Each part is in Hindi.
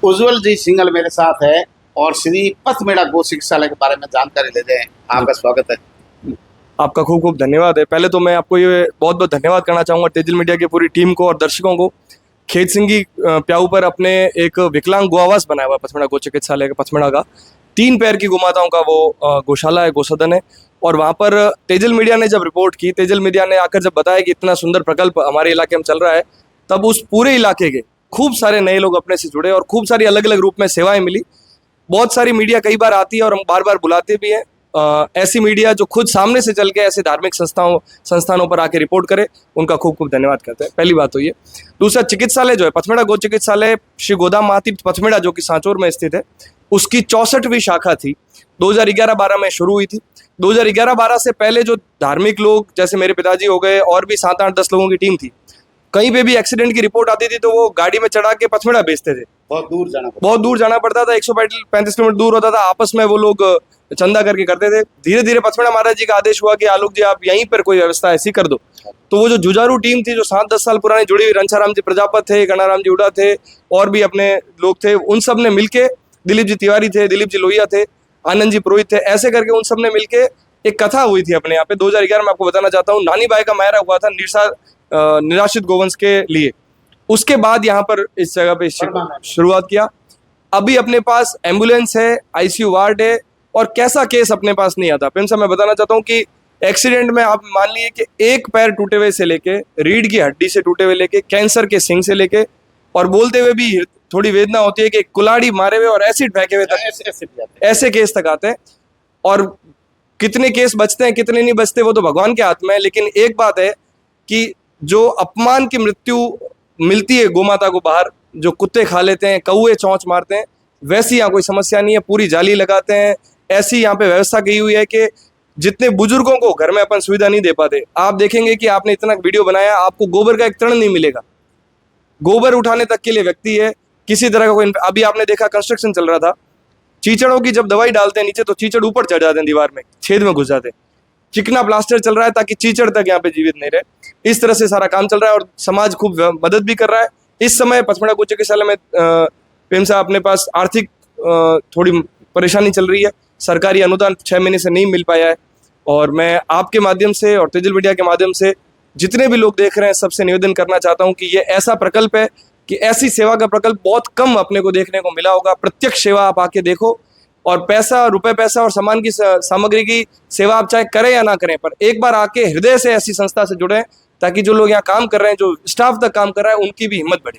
उज्जवल जी सिंगल मेरे साथ है और श्री पथमेड़ा गो चिकित्सालय के बारे में जानकारी ले रहे हैं। आपका स्वागत है। आपका खूब खूब धन्यवाद है। पहले तो मैं आपको ये बहुत बहुत धन्यवाद करना चाहूँगा तेजिल मीडिया की पूरी टीम को और दर्शकों को। खेत सिंगी प्याऊ पर अपने एक विकलांग गो आवास बनाया हुआ पथमेड़ा गो चिकित्सालय का, पथमेड़ा का 3 पैर की गोमाताओं का वो गौशाला है, गौसदन है। और वहाँ पर तेजिल मीडिया ने जब रिपोर्ट की, तेजिल मीडिया ने आकर जब बताया कि इतना सुंदर प्रकल्प हमारे इलाके में चल रहा है, तब उस पूरे इलाके के खूब सारे नए लोग अपने से जुड़े और खूब सारी अलग अलग रूप में सेवाएं मिली। बहुत सारी मीडिया कई बार आती है और हम बार बार बुलाते भी हैं। ऐसी मीडिया जो खुद सामने से चल के ऐसे धार्मिक संस्थानों पर आके रिपोर्ट करे, उनका खूब खूब धन्यवाद करते हैं। पहली बात तो ये। दूसरा, चिकित्सालय जो है पथमेड़ा गो चिकित्सालय श्री गोदाम महातीर्थ पथमेड़ा जो कि सांचौर में स्थित है, उसकी 64वीं शाखा थी। 2011-12 में शुरू हुई थी। 2011-12 से पहले जो धार्मिक लोग जैसे मेरे पिताजी हो गए और भी 7-8-10 लोगों की टीम थी, कहीं पे भी एक्सीडेंट की रिपोर्ट आती थी तो वो गाड़ी में चढ़ा के पथमेड़ा भेजते थे। बहुत दूर जाना पड़ता था, 135 किलोमीटर दूर होता था। आपस में वो लोग चंदा करके करते थे। धीरे धीरे पथमेड़ा महाराज जी का आदेश हुआ कि आलोक जी आप यहीं पर कोई व्यवस्था ऐसी कर दो। तो वो जो जुझारू टीम थी जो 7-10 साल पुरानी जुड़ी हुई, रंछाराम जी प्रजापत थे, गणाराम जी हुड्डा थे और भी अपने लोग थे, उन सब ने मिलके, दिलीप जी तिवारी थे, दिलीप जी लोहिया थे, आनंद जी पुरोहित थे, ऐसे करके उन सब ने मिलके एक कथा हुई थी अपने यहाँ पे 2011 में। आपको बताना चाहता हूँ, नानी बाई का मायरा हुआ था निराश्रित गोवंश के लिए। उसके बाद यहाँ पर इस जगह पे शुरुआत किया। अभी अपने पास एम्बुलेंस है, आईसीयू वार्ड है और कैसा केस अपने पास नहीं आता। प्रेम साहब मैं बताना चाहता हूँ कि एक्सीडेंट में आप मान लीजिए कि एक पैर टूटे हुए से लेके, रीढ़ की हड्डी से टूटे हुए लेके, कैंसर के सिंग से लेके, और बोलते हुए भी थोड़ी वेदना होती है कि कुल्हाड़ी मारे हुए और एसिड फेंके हुए तक, ऐसे केस तक आते हैं। और कितने केस बचते हैं कितने नहीं बचते वो तो भगवान के हाथ में है। लेकिन एक बात है कि जो अपमान की मृत्यु मिलती है गोमाता को बाहर, जो कुत्ते खा लेते हैं, कौए चोंच मारते हैं, वैसी यहाँ कोई समस्या नहीं है। पूरी जाली लगाते हैं। ऐसी यहाँ पे व्यवस्था की हुई है कि जितने बुजुर्गों को घर में अपन सुविधा नहीं दे पाते, आप देखेंगे कि आपने इतना वीडियो बनाया, आपको गोबर का एक तृण नहीं मिलेगा। गोबर उठाने तक के लिए व्यक्ति है। किसी तरह का कोई, अभी आपने देखा कंस्ट्रक्शन चल रहा था, चीचड़ों की जब दवाई डालते हैं नीचे तो चीचड़ ऊपर चढ़ जाते हैं, दीवार में छेद में घुस जाते हैं। चिकना प्लास्टर चल रहा है ताकि चीचड़ तक यहाँ पे जीवित नहीं रहे। इस तरह से सारा काम चल रहा है और समाज खूब मदद भी कर रहा है। इस समय पथमेड़ा गो चिकित्सालय में प्रेम साहब अपने पास आर्थिक थोड़ी परेशानी चल रही है। सरकारी अनुदान 6 महीने से नहीं मिल पाया है और मैं आपके माध्यम से और तेजिल मीडिया के माध्यम से जितने भी लोग देख रहे हैं सबसे निवेदन करना चाहता हूँ कि ये ऐसा प्रकल्प है कि ऐसी सेवा का प्रकल्प बहुत कम अपने को देखने को मिला होगा। प्रत्यक्ष सेवा आप आके देखो और रुपए पैसा और सामान की सामग्री की सेवा आप चाहे करें या ना करें, पर एक बार आके हृदय से ऐसी संस्था से जुड़े ताकि जो लोग यहाँ काम कर रहे हैं, जो स्टाफ तक काम कर रहा है, उनकी भी हिम्मत बढ़े।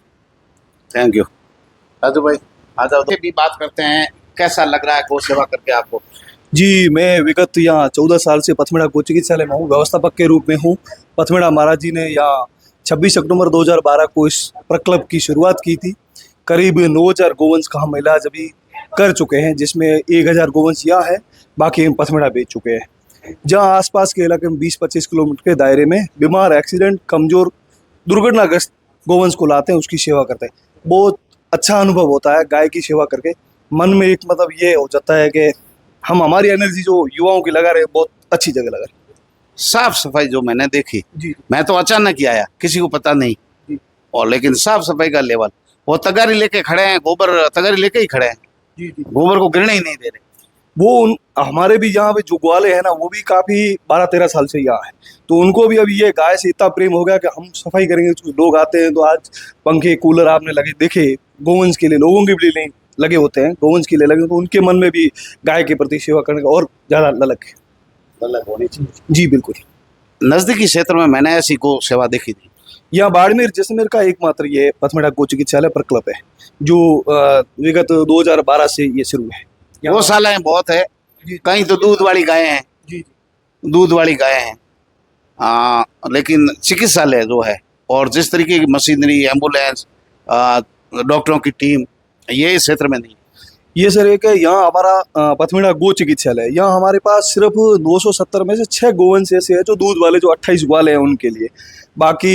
Thank you. राजू भाई आ जाओ, भी बात करते हैं। कैसा लग रहा है गौ सेवा करके आपको? जी, मैं विगत यहाँ 14 साल से पथमेड़ा गो चिकित्सालय में हूँ, व्यवस्थापक के रूप में हूँ। पथमेड़ा महाराज जी ने यहाँ 26 अक्टूबर 2012 को इस प्रकल्प की शुरुआत की थी। करीब 9000 गोवंश का हम इलाज अभी कर चुके हैं, जिसमें 1000 गोवंश यहाँ है, बाकी हम पथमेड़ा बेच चुके हैं। जहाँ आसपास के इलाके में 20-25 किलोमीटर के दायरे में बीमार, एक्सीडेंट, कमजोर, दुर्घटनाग्रस्त गोवंश को लाते हैं, उसकी सेवा करते हैं। बहुत अच्छा अनुभव होता है गाय की सेवा करके। मन में एक मतलब ये हो जाता है कि हम हमारी एनर्जी जो युवाओं की लगा रहे हैं, बहुत अच्छी जगह लगा रहे हैं। साफ सफाई जो मैंने देखी जी, मैं तो अचानक ही आया, किसी को पता नहीं, और लेकिन साफ सफाई का लेवल, वो तगारी लेके खड़े हैं, गोबर तगारी लेके ही खड़े हैं, जी, जी। गोबर को गिरने ही नहीं दे रहे। वो हमारे भी यहाँ पे जो ग्वाले हैं ना, वो भी काफी 12-13 साल से यहाँ है, तो उनको भी अभी ये गाय से इतना प्रेम हो गया कि हम सफाई करेंगे। तो लोग आते हैं तो आज पंखे कूलर आपने लगे देखे, गोवंश के लिए लोगों के भी लगे होते हैं, गोवंश के लिए लगे, तो उनके मन में भी गाय के प्रति सेवा करने का और ज्यादा ललक होनी चाहिए। जी बिल्कुल। नजदीकी क्षेत्र में मैंने ऐसी गौ सेवा देखी थी। यहाँ बाड़मेर जैसलमेर का एकमात्र ये पथमेड़ा गो चिकित्सालय प्रकल्प है जो विगत 2012 से ये शुरू है। गौशालाएं बहुत है, कहीं तो दूध वाली गायें हैं, जी, दूध वाली गायें हैं, लेकिन चिकित्सालय जो है और जिस तरीके की मशीनरी, एम्बुलेंस, डॉक्टरों की टीम, ये इस क्षेत्र में नहीं। ये सर एक है यहाँ हमारा पथमेड़ा गो चिकित्सालय है। यहाँ हमारे पास सिर्फ 270 में से 6 गोवंश ऐसे है जो दूध वाले, जो 28 वाले हैं उनके लिए। बाकी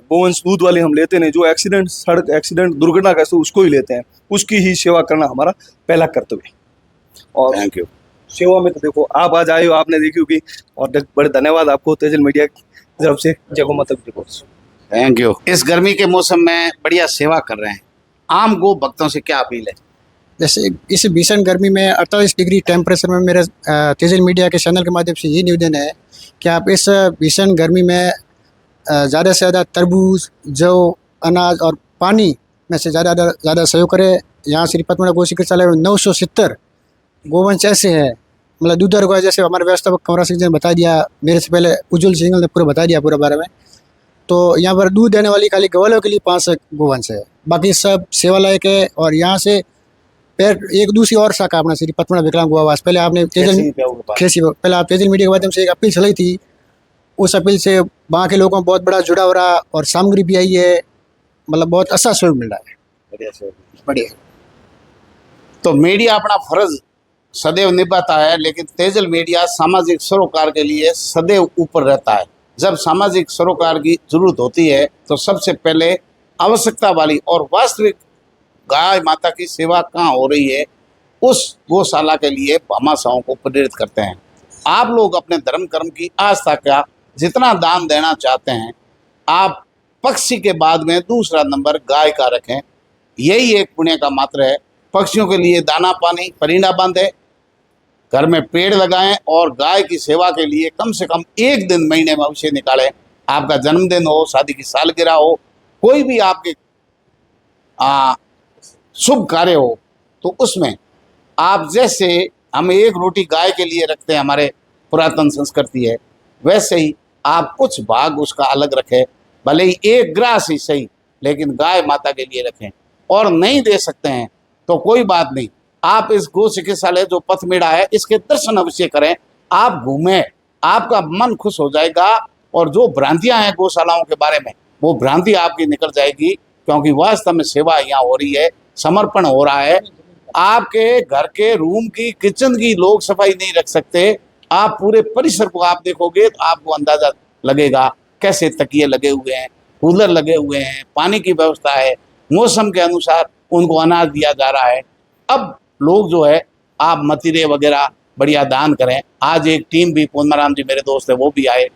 गोवंश दूध वाले हम लेते नहीं, जो एक्सीडेंट, सड़क एक्सीडेंट, दुर्घटना कैसे उसको ही लेते हैं, उसकी ही सेवा करना हमारा पहला कर्तव्य है। और थैंक यू। सेवा में तो देखो आप आज आए हो, आपने देखी होगी, और बड़े धन्यवाद आपको तेजिल मीडिया की तरफ से। जय गौ माता की जय। Thank you. इस गर्मी के मौसम में बढ़िया सेवा कर रहे हैं, आम गो भक्तों से क्या अपील है? जैसे इस भीषण गर्मी में 48 डिग्री टेम्परेचर में मेरे तेजल मीडिया के चैनल के माध्यम से ये निवेदन है कि आप इस भीषण गर्मी में ज़्यादा से ज़्यादा तरबूज, जौ, अनाज और पानी में से ज़्यादा सहयोग करें। यहाँ श्री पथमढ़ा गौ चिकित्सालय में 970 गोवंश ऐसे हैं, मतलब दूधर गौ, जैसे हमारे व्यवस्थापक कंवरा सिंह जी ने बता दिया, मेरे से पहले उज्जवल सिंह ने पूरा बता दिया पूरे बारे में। तो यहाँ पर दूध देने वाली खाली गवालों के लिए 5 गोवंश है, बाकी सब सेवा लायक है। और यहाँ से फिर एक दूसरी और शाखा अपना श्री पथमढ़ा विकलांग गो आवास, पहले आपने खेसी पहले आप तेजल मीडिया के माध्यम से एक अपील चलाई थी, उस अपील से वहाँ के लोगों को बहुत बड़ा जुड़ाव रहा और सामग्री भी आई है, मतलब बहुत अच्छा सहयोग मिल रहा है। बढ़िया। तो मीडिया अपना फर्ज सदैव निभाता है, लेकिन तेजल मीडिया सामाजिक सरोकार के लिए सदैव ऊपर रहता है। जब सामाजिक सरोकार की जरूरत होती है तो सबसे पहले आवश्यकता वाली और वास्तविक गाय माता की सेवा कहाँ हो रही है, उस गौशाला के लिए भामाशाहों को प्रेरित करते हैं। आप लोग अपने धर्म कर्म की आस्था का जितना दान देना चाहते हैं, आप पक्षी के बाद में दूसरा नंबर गाय का रखें। यही एक पुण्य का मात्र है। पक्षियों के लिए दाना पानी परिंदा बांधे, घर में पेड़ लगाएं और गाय की सेवा के लिए कम से कम एक दिन महीने में अवश्य निकालें। आपका जन्मदिन हो, शादी की सालगिरह हो, कोई भी आपके शुभ कार्य हो, तो उसमें आप जैसे हम एक रोटी गाय के लिए रखते हैं, हमारे पुरातन संस्कृति है, वैसे ही आप कुछ भाग उसका अलग रखें, भले ही एक ग्रास ही सही, लेकिन गाय माता के लिए रखें। और नहीं दे सकते हैं तो कोई बात नहीं, आप इस गौ चिकित्सालय जो पथमेड़ा है इसके दर्शन अवश्य करें। आप घूमें, आपका मन खुश हो जाएगा और जो भ्रांतियां हैं गौशालाओं के बारे में, वो भ्रांति आपकी निकल जाएगी, क्योंकि वास्तव में सेवा यहाँ हो रही है, समर्पण हो रहा है। आपके घर के रूम की, किचन की लोग सफाई नहीं रख सकते, आप पूरे परिसर को आप देखोगे तो आपको अंदाजा लगेगा कैसे तकिए लगे हुए हैं, कूलर लगे हुए हैं, पानी की व्यवस्था है, मौसम के अनुसार उनको अनाज दिया जा रहा है। अब लोग जो है आप मतीरे वगैरह बढ़िया दान करें। आज एक टीम भी, पूर्णाराम जी मेरे दोस्त है, वो भी आए,